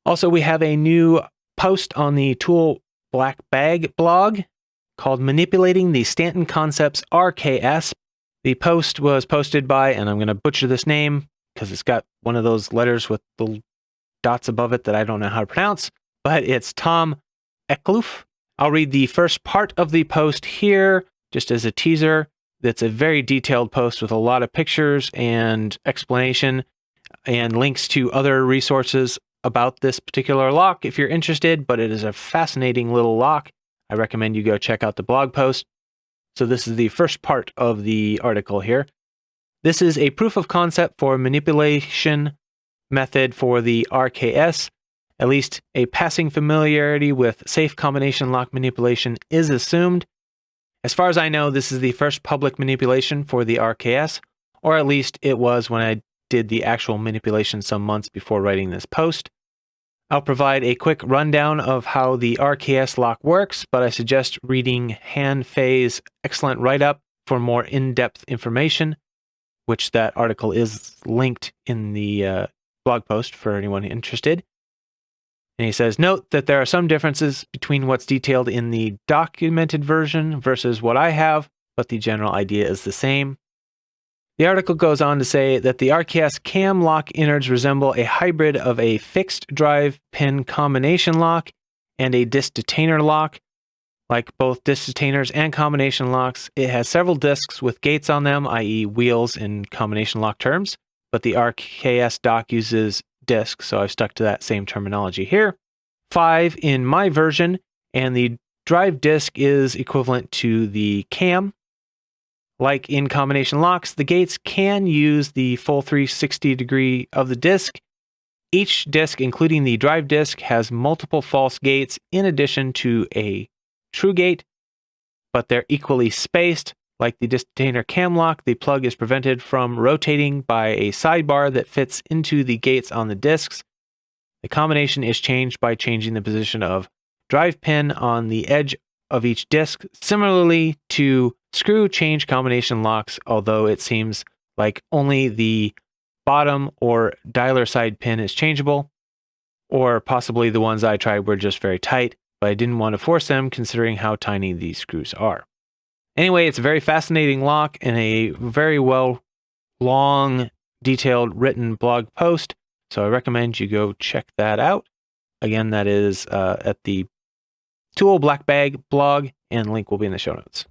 Also, we have a new post on the Tool Black Bag blog called Manipulating the Stanton Concepts RKS. The post was posted by, and I'm going to butcher this name because it's got one of those letters with the dots above it that I don't know how to pronounce, but it's Tom Ekloof. I'll read the first part of the post here just as a teaser. It's a very detailed post with a lot of pictures and explanation and links to other resources about this particular lock if you're interested, but it is a fascinating little lock. I recommend you go check out the blog post. So this is the first part of the article here. This is a proof of concept for manipulation method for the RKS. At least a passing familiarity with safe combination lock manipulation is assumed. As far as I know, this is the first public manipulation for the RKS, or at least it was when I did the actual manipulation some months before writing this post. I'll provide a quick rundown of how the RKS lock works, but I suggest reading Han Fei's excellent write-up for more in-depth information, which that article is linked in the blog post for anyone interested. And he says, note that there are some differences between what's detailed in the documented version versus what I have, but the general idea is the same. The article goes on to say that the RKS cam lock innards resemble a hybrid of a fixed drive pin combination lock and a disc detainer lock. Like both disc detainers and combination locks, it has several discs with gates on them, i.e. wheels in combination lock terms, but the RKS dock uses discs, so I've stuck to that same terminology here. 5 in my version, and the drive disc is equivalent to the cam. Like in combination locks, the gates can use the full 360 degree of the disc. Each disc, including the drive disc, has multiple false gates in addition to a true gate, but they're equally spaced. Like the disc detainer cam lock, the plug is prevented from rotating by a sidebar that fits into the gates on the discs. The combination is changed by changing the position of drive pin on the edge of each disc, similarly to screw change combination locks, although it seems like only the bottom or dialer side pin is changeable, or possibly the ones I tried were just very tight, but I didn't want to force them considering how tiny these screws are. Anyway, it's a very fascinating lock and a very long, detailed written blog post, so I recommend you go check that out. Again, that is at the Tool Black Bag blog, and link will be in the show notes.